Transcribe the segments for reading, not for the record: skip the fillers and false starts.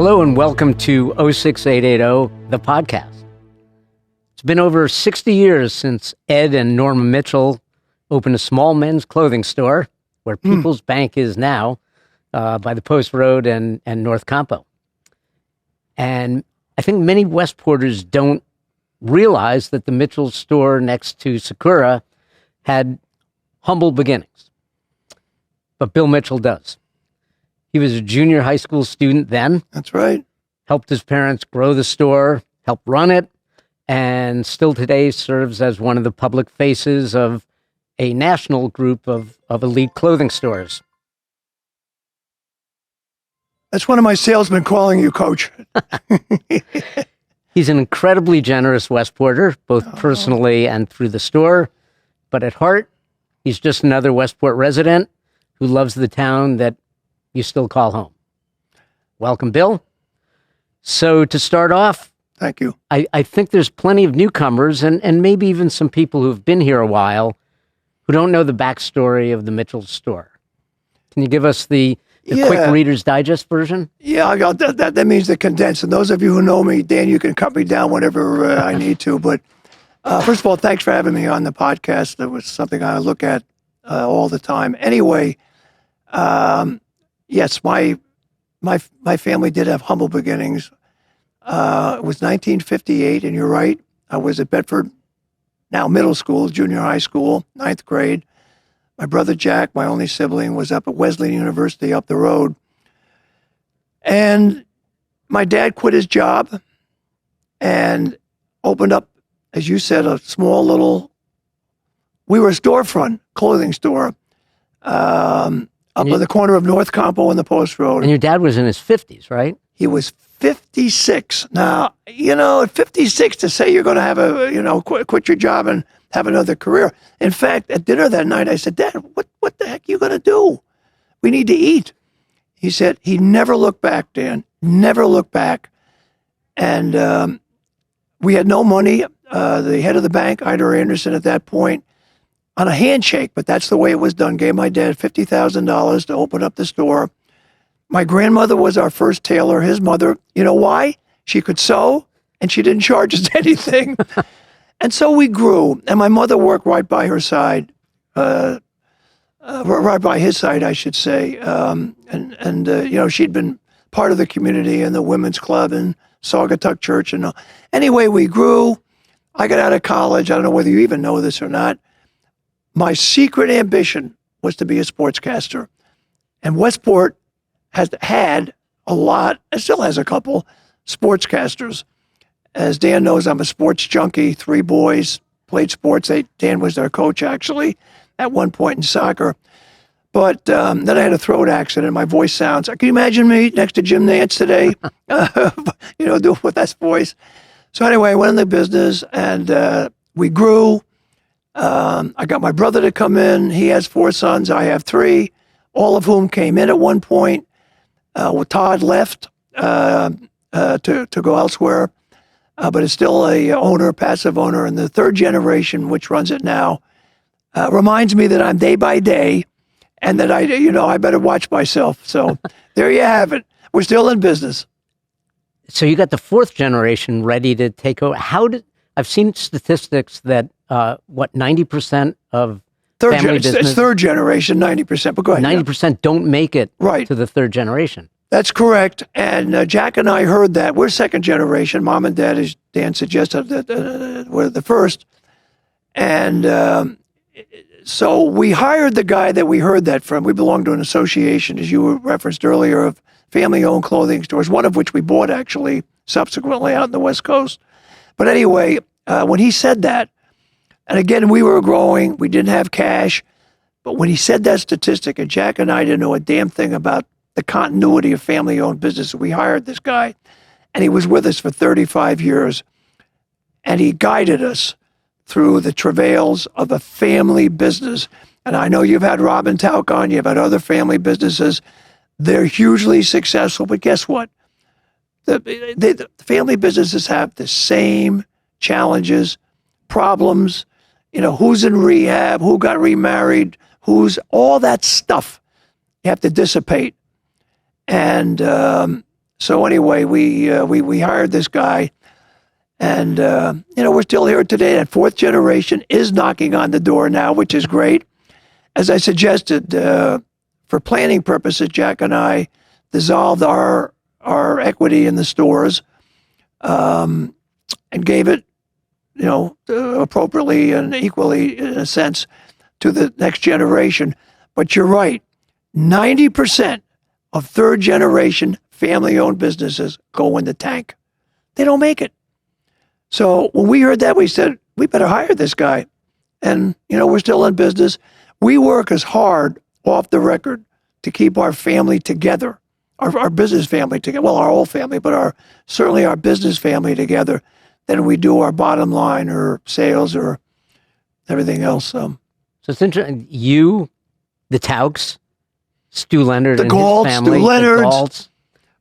Hello and welcome to 06880, the podcast. It's been over 60 years since Ed and Norma Mitchell opened a small men's clothing store where People's Bank is now, by the Post Road and North Campo. And I think many Westporters don't realize that the Mitchell store next to Sakura had humble beginnings. But Bill Mitchell does. He was a junior high school student then. That's right. Helped his parents grow the store, helped run it, and still today serves as one of the public faces of a national group of elite clothing stores. That's one of my salesmen calling you, Coach. He's an incredibly generous Westporter, both personally and through the store. But at heart, he's just another Westport resident who loves the town that you still call home. Welcome, Bill. So to start off, thank you. I think there's plenty of newcomers and maybe even some people who've been here a while who don't know the backstory of the Mitchell store. Can you give us the quick Reader's Digest version? Yeah, I got that means the condensed. And those of you who know me, Dan, you can cut me down whenever I need to. But first of all, thanks for having me on the podcast. That was something I look at all the time. Anyway, yes, my family did have humble beginnings. It was 1958, and you're right. I was at Bedford, now middle school, junior high school, 9th grade. My brother Jack, my only sibling, was up at Wesleyan University up the road. And my dad quit his job and opened up, as you said, a small little, we were a storefront, clothing store, up on the corner of North Campo and the Post Road. And your dad was in his 50s, right? He was 56. Now, at 56 to say you're going to have quit your job and have another career. In fact, at dinner that night, I said, Dad, what the heck are you going to do? We need to eat. He said, he never looked back, Dan, never looked back. And we had no money. The head of the bank, Ida Anderson, at that point, on a handshake, but that's the way it was done, gave my dad $50,000 to open up the store. My grandmother was our first tailor. His mother, you know why? She could sew, and she didn't charge us anything. And so we grew, and my mother worked right by her side, right by his side, I should say. She'd been part of the community and the women's club and Saugatuck Church. And anyway, we grew. I got out of college. I don't know whether you even know this or not. My secret ambition was to be a sportscaster. And Westport has had a lot, and still has a couple, sportscasters. As Dan knows, I'm a sports junkie. 3 boys played sports. Dan was their coach, actually, at one point in soccer. But then I had a throat accident. My voice sounds, can you imagine me next to Jim Nance today? Doing with that voice. So anyway, I went in the business, and we grew. I got my brother to come in. He has 4 sons. I have 3, all of whom came in at one point. Todd left to go elsewhere, but is still a passive owner. And the 3rd generation, which runs it now, reminds me that I'm day by day, and that I better watch myself. So there you have it. We're still in business. So you got the 4th generation ready to take over. I've seen statistics that 90% of family business. It's 3rd generation, 90%. But go ahead. 90% don't make it to the 3rd generation. That's correct. And Jack and I heard that. We're 2nd generation. Mom and Dad, as Dan suggested, were the 1st. And so we hired the guy that we heard that from. We belong to an association, as you referenced earlier, of family-owned clothing stores, one of which we bought, actually, subsequently out in the West Coast. But anyway, when he said that, and again, we were growing, we didn't have cash, but when he said that statistic, and Jack and I didn't know a damn thing about the continuity of family-owned business, we hired this guy, and he was with us for 35 years, and he guided us through the travails of a family business. And I know you've had Robin Tauk on, you've had other family businesses. They're hugely successful, but guess what? The family businesses have the same challenges, problems, who's in rehab, who got remarried, all that stuff you have to dissipate. And So anyway, we hired this guy, and we're still here today. That fourth generation is knocking on the door now, which is great. As I suggested, for planning purposes, Jack and I dissolved our equity in the stores, and gave it, appropriately and equally, in a sense, to the next generation. But you're right, 90% of third generation family-owned businesses go in the tank. They don't make it. So when we heard that, we said, we better hire this guy. And, we're still in business. We work as hard off the record to keep our family together, our business family together. Well, our whole family, but certainly our business family together than we do our bottom line or sales or everything else. So it's interesting. You, the Tauks, Stu Leonard, the and Galts, his family, Stu Leonard. the Galts.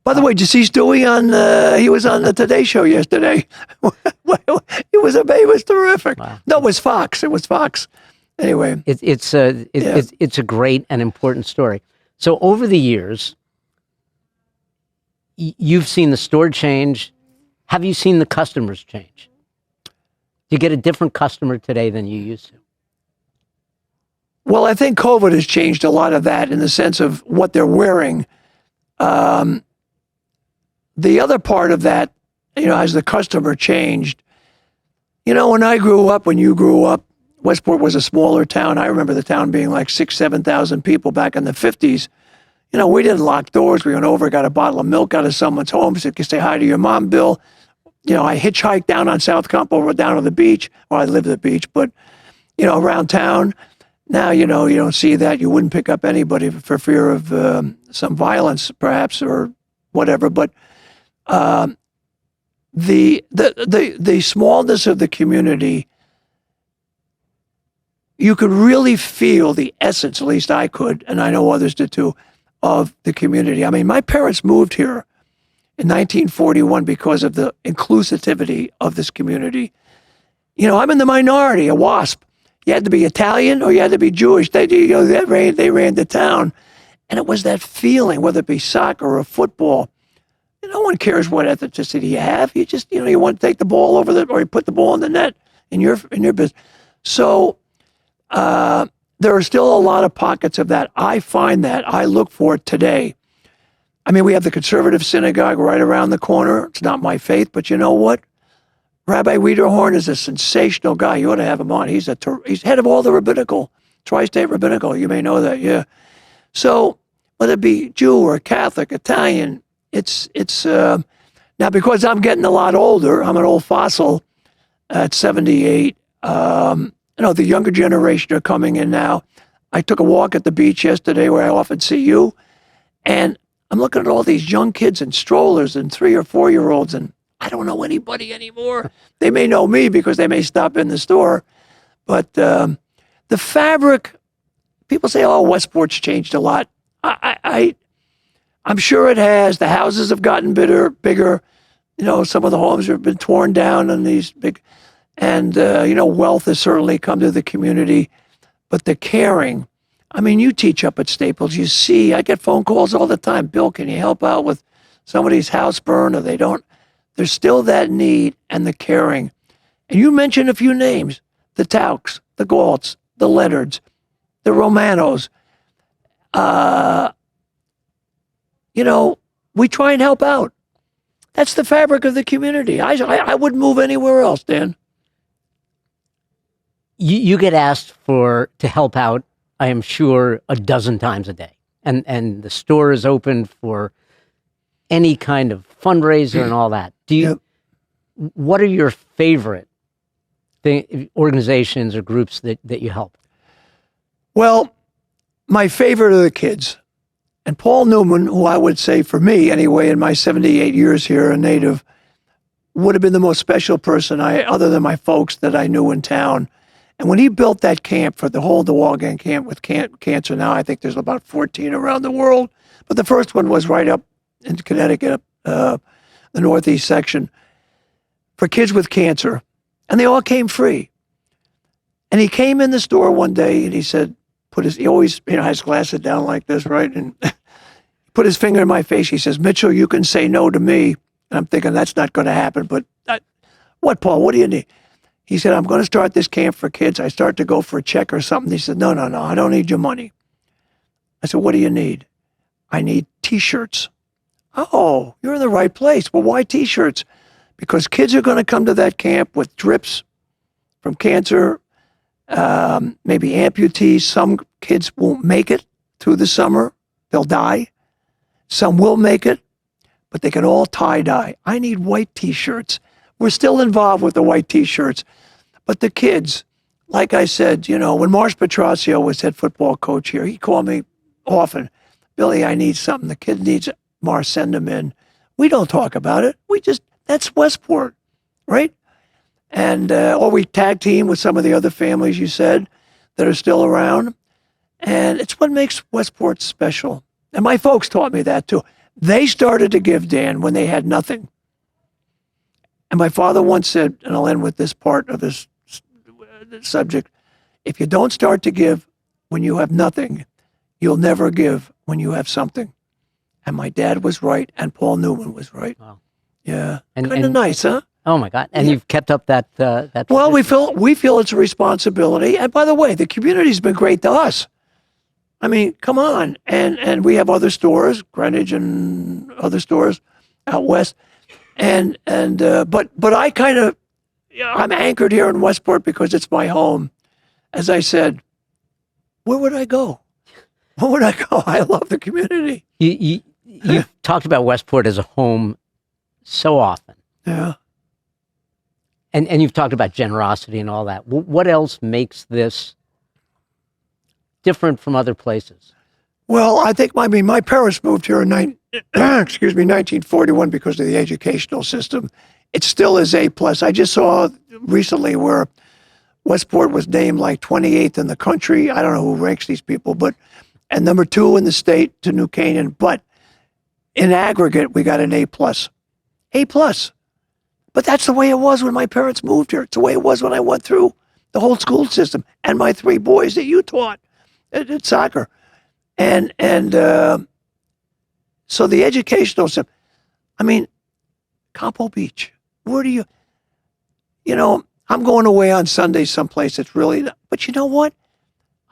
By the way, did you see Stewie on? He was on the Today Show yesterday. He was terrific. Wow. No, it was Fox. It was Fox. Anyway, It's a great and important story. So over the years, you've seen the store change. Have you seen the customers change? Do you get a different customer today than you used to? well, I think COVID has changed a lot of that in the sense of what they're wearing. The other part of that, as the customer changed, when I grew up, when you grew up, Westport was a smaller town. I remember the town being like 6,000, 7,000 people back in the 50s. We didn't lock doors. We went over, got a bottle of milk out of someone's home, said, say hi to your mom, Bill. I hitchhiked down on South Compo, down to the beach. Well, I lived at the beach, but, around town. Now, you don't see that. You wouldn't pick up anybody for fear of some violence, perhaps, or whatever. But the smallness of the community, you could really feel the essence, at least I could, and I know others did too, of the community. I mean, my parents moved here in 1941 because of the inclusivity of this community. I'm in the minority, a WASP. You had to be Italian or you had to be Jewish. They ran the town. And it was that feeling, whether it be soccer or football. No one cares what ethnicity you have. You just, you want to take the ball over or you put the ball in the net in your business. So there are still a lot of pockets of that. I find that. I look for it today. I mean, we have the conservative synagogue right around the corner. It's not my faith, but you know what? Rabbi Wiederhorn is a sensational guy. You ought to have him on. He's head of all the rabbinical, tri-state rabbinical. You may know that, yeah. So whether it be Jew or Catholic, Italian, it's now because I'm getting a lot older. I'm an old fossil at 78. The younger generation are coming in now. I took a walk at the beach yesterday where I often see you, and I'm looking at all these young kids in strollers and 3 or 4 year olds, and I don't know anybody anymore. They may know me because they may stop in the store, but the fabric. People say, "Oh, Westport's changed a lot." I'm sure it has. The houses have gotten bigger. Some of the homes have been torn down, and these big, and wealth has certainly come to the community. But the caring. I mean, you teach up at Staples. You see, I get phone calls all the time. Bill, can you help out with somebody's house burn, or they don't? There's still that need and the caring. And you mentioned a few names: the Tauks, the Galts, the Leonards, the Romanos. We try and help out. That's the fabric of the community. I wouldn't move anywhere else, Dan. You get asked to help out, I am sure, a dozen times a day. And the store is open for any kind of fundraiser and all that. What are your favorite organizations or groups that you help? Well, my favorite are the kids. And Paul Newman, who I would say for me anyway, in my 78 years here, a native, would have been the most special person other than my folks that I knew in town. And when he built that camp for the whole Dewagan camp with cancer, now I think there's about 14 around the world. But the first one was right up in Connecticut, the northeast section, for kids with cancer. And they all came free. And he came in the store one day and he said, he always, has glasses down like this, right? And he put his finger in my face. He says, Mitchell, you can say no to me. And I'm thinking, that's not going to happen. But what, Paul? What do you need? He said, I'm going to start this camp for kids. I start to go for a check or something. He said, no, I don't need your money. I said, what do you need? I need T-shirts. Oh, you're in the right place. Well, why T-shirts? Because kids are going to come to that camp with drips from cancer, maybe amputees. Some kids won't make it through the summer. They'll die. Some will make it, but they can all tie-dye. I need white T-shirts. We're still involved with the white T-shirts. But the kids, like I said, when Marsh Petrosio was head football coach here, he called me often, Billy, I need something. The kid needs it. Marsh, send him in. We don't talk about it. That's Westport, right? And, or we tag team with some of the other families you said that are still around. And it's what makes Westport special. And my folks taught me that too. They started to give, Dan, when they had nothing. And my father once said, and I'll end with this part of this subject, if you don't start to give when you have nothing, you'll never give when you have something. And my dad was right, and Paul Newman was right. Wow. Yeah, kind of nice, huh? Oh my God! And you've kept up that. Well, we feel it's a responsibility. And by the way, the community's been great to us. I mean, come on, and we have other stores, Greenwich and other stores out west, but I kind of, I'm anchored here in Westport because it's my home. As I said, where would I go? Where would I go? I love the community. You've talked about Westport as a home so often. Yeah. And you've talked about generosity and all that. What else makes this different from other places? Well, I think, my parents moved here in 1941 because of the educational system. It still is A+. I just saw recently where Westport was named like 28th in the country. I don't know who ranks these people, and number 2 in the state to New Canaan. But in aggregate, we got an A+. A+. But that's the way it was when my parents moved here. It's the way it was when I went through the whole school system and my 3 boys that you taught at soccer. And so the educational system, Campo Beach, where do I'm going away on Sunday someplace that's really, but you know what?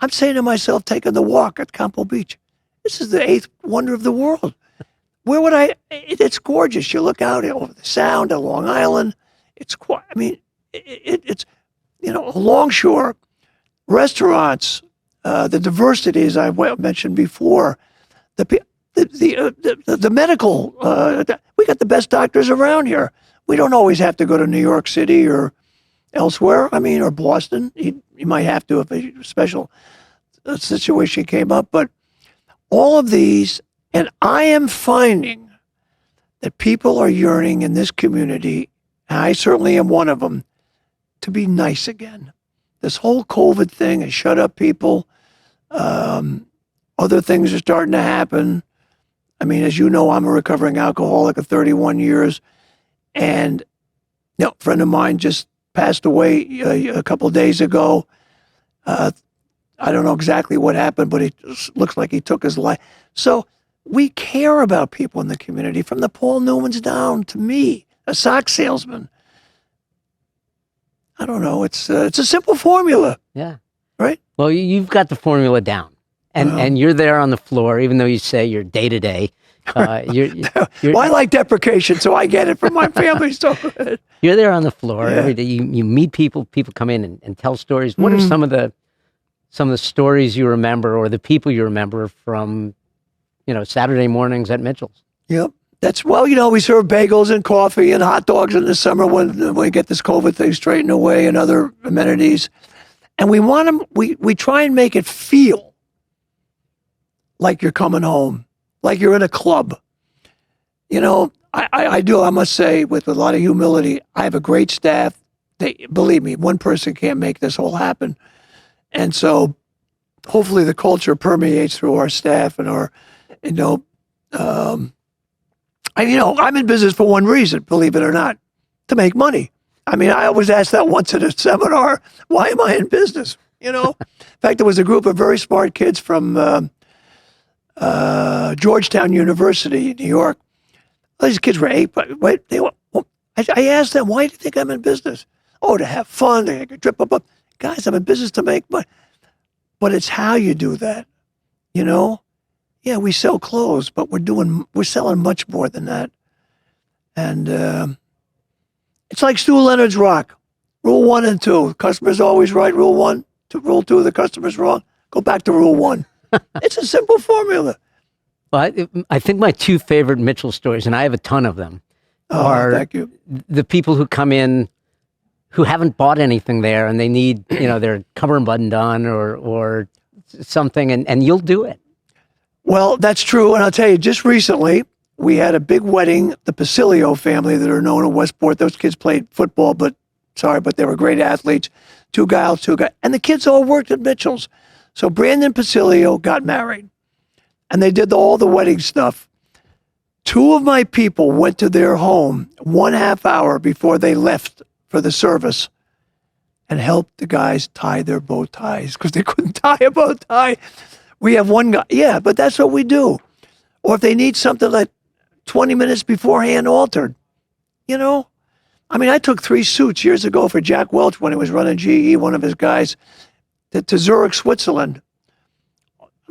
I'm saying to myself, taking the walk at Campo Beach, this is the 8th wonder of the world. Where would it's gorgeous. You look out over the Sound of Long Island. It's quite, it's, longshore, restaurants, the diversity, as I mentioned before, the medical, we got the best doctors around here. We don't always have to go to New York City or elsewhere, or Boston. You might have to if a special situation came up, but all of these, and I am finding that people are yearning in this community, and I certainly am one of them, to be nice again. This whole COVID thing has shut up people. Other things are starting to happen. As you know, I'm a recovering alcoholic of 31 years, and a friend of mine just passed away a couple of days ago. I don't know exactly what happened, but it looks like he took his life. So we care about people in the community, from the Paul Newmans down to me, a sock salesman. I don't know. It's a simple formula. Yeah. Right? Well, you've got the formula down. And you're there on the floor, even though you say you're day to day. Well, I like deprecation, so I get it from my family. So you're there on the floor every day. You meet people. People come in and tell stories. What are some of the stories you remember, or the people you remember from, Saturday mornings at Mitchell's? Yep. We serve bagels and coffee and hot dogs in the summer when we get this COVID thing straightened away and other amenities. And we want them, we try and make it feel like you're coming home, like you're in a club. I do, I must say, with a lot of humility, I have a great staff. Believe me, one person can't make this whole happen. And so hopefully the culture permeates through our staff and our, I'm in business for one reason, believe it or not, to make money. I was asked that once at a seminar, why am I in business? In fact, there was a group of very smart kids from Georgetown University in New York. All these kids were 8, but wait, I asked them, why do you think I'm in business? Oh, to have fun, to drip up. Guys, I'm in business to make money. But it's how you do that, you know? Yeah, we sell clothes, but we're selling much more than that. And it's like Stu Leonard's rock. Rule 1 and 2, customer's always right. Rule 1, rule 2, the customer's wrong. Go back to rule 1. It's a simple formula. Well, I think my 2 favorite Mitchell stories, and I have a ton of them, are thank you. the people who come in who haven't bought anything there and they need, their cover buttoned on or something, and you'll do it. Well, that's true. And I'll tell you, just recently, we had a big wedding. The Pasilio family that are known in Westport, those kids played football, but they were great athletes. 2 guys. And the kids all worked at Mitchell's. So Brandon Pasilio got married. And they did all the wedding stuff. 2 of my people went to their home 1/2 hour before they left for the service and helped the guys tie their bow ties because they couldn't tie a bow tie. We have one guy. Yeah, but that's what we do. Or if they need something like 20 minutes beforehand altered, I mean, I took 3 suits years ago for Jack Welch when he was running GE, one of his guys, to Zurich, Switzerland.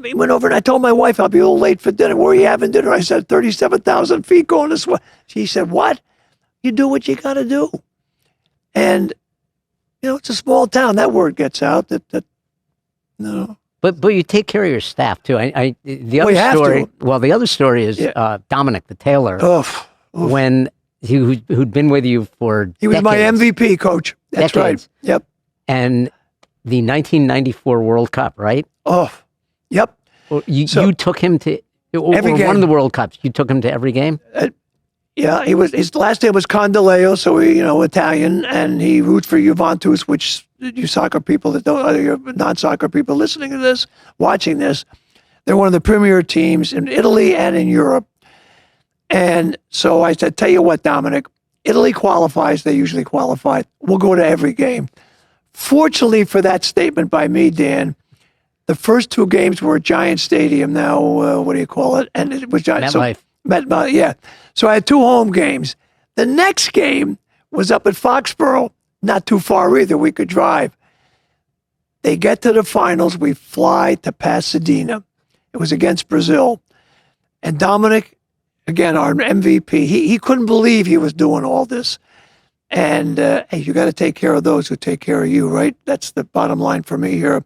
He went over and I told my wife I'll be a little late for dinner. Where are you having dinner? I said, 37,000 feet going to Switzerland. She said, what? You do what you got to do. And, it's a small town. That word gets out. But you take care of your staff too. The other story is Dominic, the tailor, when who'd been with you for He was decades, my MVP coach. That's decades. Right. Yep. And the 1994 World Cup, right? Yep. Well, you took him to every game. One of the World Cups. You took him to every game. Yeah, his last name was Condileo, so Italian, and he roots for Juventus, which you soccer people that don't, you non-soccer people listening to this, watching this, they're one of the premier teams in Italy and in Europe. And so I said, tell you what, Dominic, Italy qualifies. They usually qualify. We'll go to every game. Fortunately for that statement by me, Dan, the first 2 games were at Giant Stadium. Now, what do you call it? And it was Giant. MetLife, yeah. So I had 2 home games. The next game was up at Foxborough, not too far either. We could drive. They get to the finals. We fly to Pasadena. It was against Brazil. And Dominic, again, our MVP, he couldn't believe he was doing all this. And, hey, you got to take care of those who take care of you, right? That's the bottom line for me here.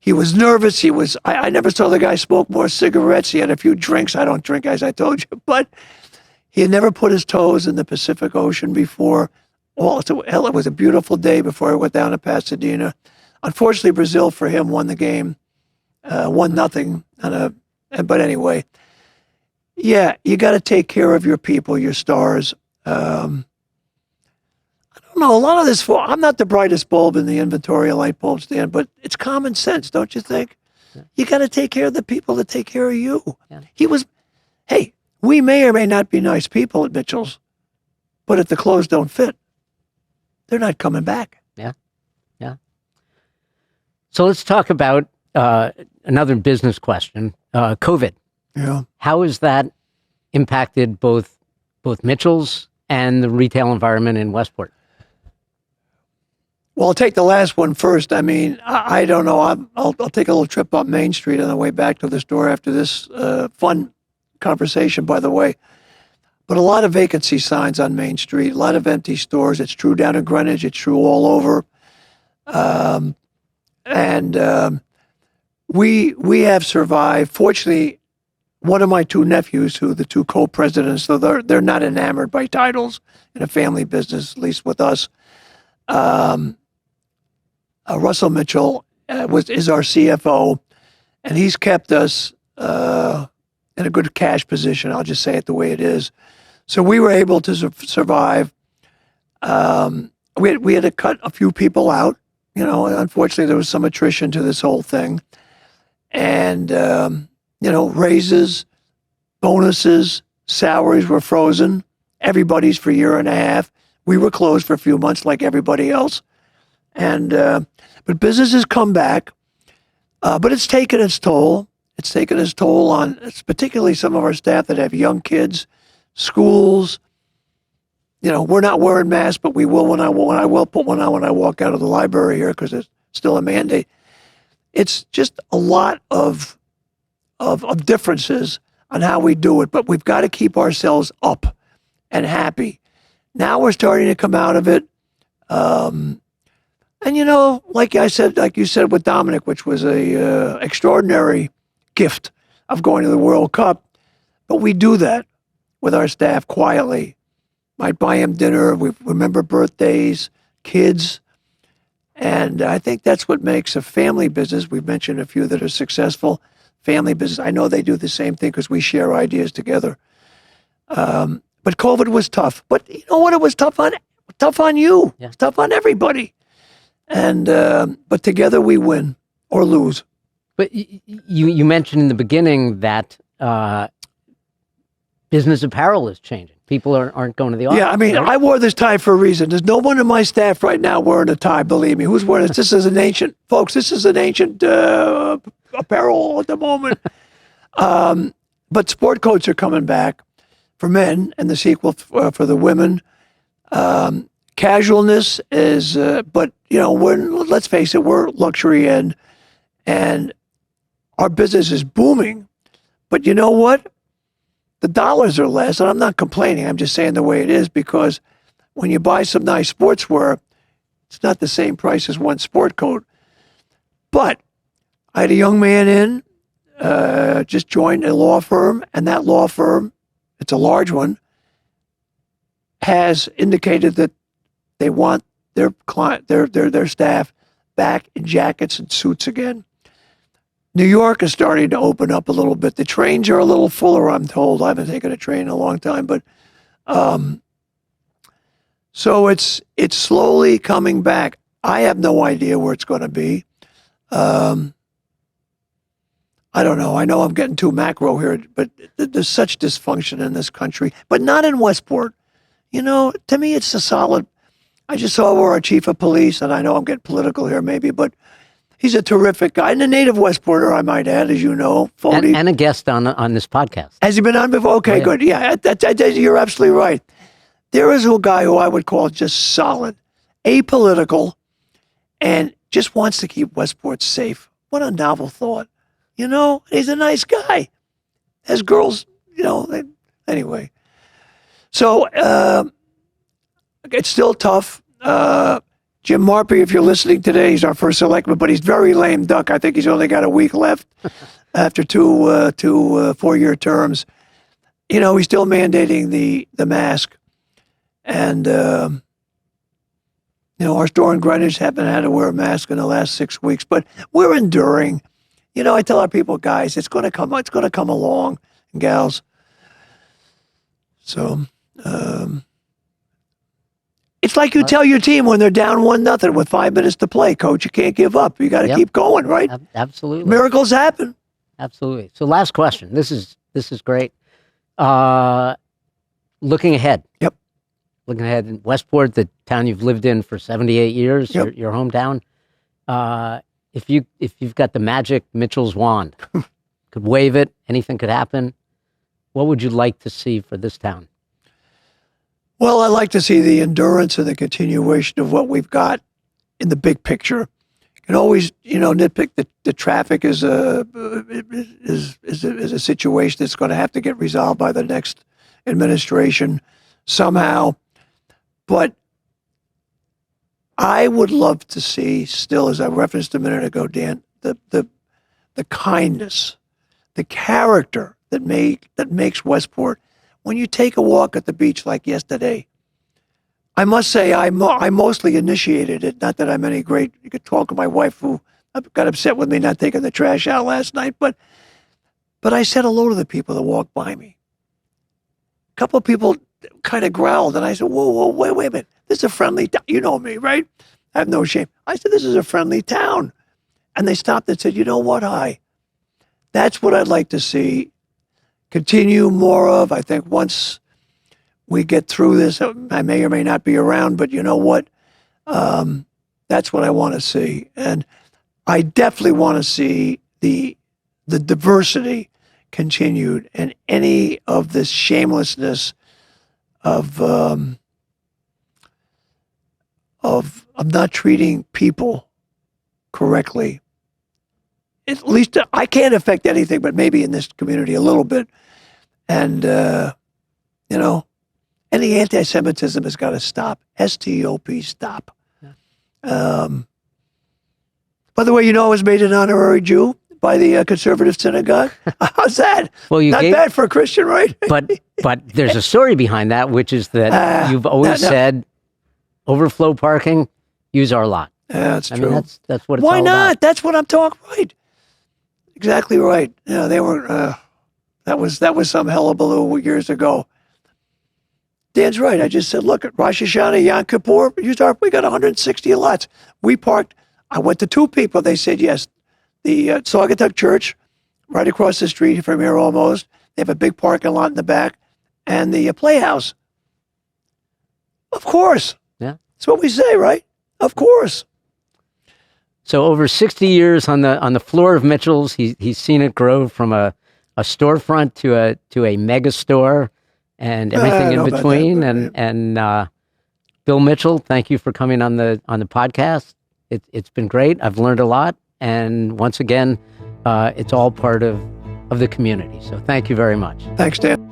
He was nervous. I never saw the guy smoke more cigarettes. He had a few drinks. I don't drink, as I told you, but he had never put his toes in the Pacific Ocean before. It was a beautiful day before I went down to Pasadena. Unfortunately, Brazil for him won the game, 1-0. But anyway, yeah, you got to take care of your people, your stars. I don't know, a lot of this, I'm not the brightest bulb in the inventory of light bulbs, Dan, but it's common sense, don't you think? Yeah. You got to take care of the people that take care of you. Yeah. Hey, we may or may not be nice people at Mitchell's, but if the clothes don't fit, they're not coming back. Yeah. So let's talk about another business question, COVID. Yeah. How has that impacted both Mitchell's and the retail environment in Westport? Well, I'll take the last one first. I mean, I don't know. I'll take a little trip up Main Street on the way back to the store after this fun conversation, by the way. But a lot of vacancy signs on Main Street, a lot of empty stores. It's true down in Greenwich. It's true all over. We have survived. Fortunately, one of my 2 nephews, who the 2 co-presidents, so they're not enamored by titles in a family business, at least with us. Russell Mitchell is our CFO, and he's kept us in a good cash position. I'll just say it the way it is. So we were able to survive. We had to cut a few people out. Unfortunately, there was some attrition to this whole thing. And, raises, bonuses, salaries were frozen. Everybody's for a year and a half. We were closed for a few months like everybody else. And but business has come back, but it's taken its toll. It's taken its toll on, particularly some of our staff that have young kids, schools. We're not wearing masks, but we will when I will put one on when I walk out of the library here because it's still a mandate. It's just a lot of differences on how we do it, but we've got to keep ourselves up and happy. Now we're starting to come out of it. And like you said with Dominic, which was a extraordinary gift of going to the World Cup, but we do that with our staff quietly. Might buy him dinner. We remember birthdays, kids. And I think that's what makes a family business. We've mentioned a few that are successful. Family business. I know they do the same thing because we share ideas together. But COVID was tough. But you know what? It was tough on you. Yeah. It's tough on everybody. And but together we win or lose. But you mentioned in the beginning that business apparel is changing. People aren't going to the office. Yeah, I mean, right? I wore this tie for a reason. There's no one in my staff right now wearing a tie, believe me. Who's wearing it? This is an ancient apparel at the moment. But sport coats are coming back for men and the sequel for the women. Casualness is, but, let's face it, we're luxury and our business is booming. But you know what? The dollars are less, and I'm not complaining. I'm just saying the way it is because when you buy some nice sportswear, it's not the same price as one sport coat. But I had a young man just joined a law firm, and that law firm, it's a large one, has indicated that they want their client, their staff back in jackets and suits again. New York is starting to open up a little bit. The trains are a little fuller, I'm told. I haven't taken a train in a long time, but so it's slowly coming back. I have no idea where it's going to be. I don't know. I know I'm getting too macro here, but there's such dysfunction in this country, but not in Westport. To me, it's a solid. I just saw where our chief of police, and I know I'm getting political here maybe, but he's a terrific guy, and a native Westporter, I might add, as you know. And a guest on this podcast. Has he been on before? Okay, good. Yeah, you're absolutely right. There is a guy who I would call just solid, apolitical, and just wants to keep Westport safe. What a novel thought. He's a nice guy. Has girls, anyway. So it's still tough. Jim Marpy, if you're listening today, he's our first selectman, but he's very lame duck. I think he's only got a week left after two 4-year terms. He's still mandating the mask. And, our store in Greenwich haven't had to wear a mask in the last 6 weeks, but we're enduring. I tell our people, guys, it's going to come along, and gals. So, it's like you tell your team when they're down 1-0 with 5 minutes to play, coach, you can't give up. You got to keep going, right? Absolutely. Miracles happen. Absolutely. So last question. This is great. Looking ahead. Yep. Looking ahead in Westport, the town you've lived in for 78 years, yep. your hometown. If you've got the magic Mitchell's wand, could wave it, anything could happen. What would you like to see for this town? Well, I like to see the endurance and the continuation of what we've got in the big picture. You can always, nitpick the traffic is a situation that's going to have to get resolved by the next administration somehow. But I would love to see, still, as I referenced a minute ago, Dan, the kindness, the character that makes Westport. When you take a walk at the beach like yesterday, I must say I mostly initiated it. Not that I'm any great. You could talk to my wife who got upset with me not taking the trash out last night, but I said hello to the people that walked by me. A couple of people kind of growled, and I said, whoa, wait a minute. This is a friendly town. You know me, right? I have no shame. I said, this is a friendly town. And they stopped and said, you know what, hi. That's what I'd like to see continue more of. I think once we get through this, I may or may not be around, but you know what? That's what I want to see. And I definitely want to see the the diversity continued and any of this shamelessness of not treating people correctly. At least I can't affect anything, but maybe in this community a little bit. And, any anti-Semitism has got to stop. S-T-O-P, stop. Yeah. By the way, I was made an honorary Jew by the conservative synagogue. How's that? Well, Not bad for a Christian, right? but there's a story behind that, which is that you've always said, overflow parking, use our lot. Yeah, that's true. I mean, that's what it's Why all not? about. That's what I'm talking. Right. Exactly right. They were. That was some hullabaloo years ago. Dan's right. I just said, look at Rosh Hashanah, Yom Kippur. We got 160 lots. We parked. I went to two people. They said yes. The Saugatuck Church, right across the street from here, almost. They have a big parking lot in the back, and the Playhouse. Of course. Yeah, that's what we say, right? Of course. So over 60 years on the floor of Mitchell's, he's seen it grow from a storefront to a mega store and everything in between. And Bill Mitchell, thank you for coming on the podcast. It's been great. I've learned a lot, and once again, it's all part of the community. So thank you very much. Thanks, Dan.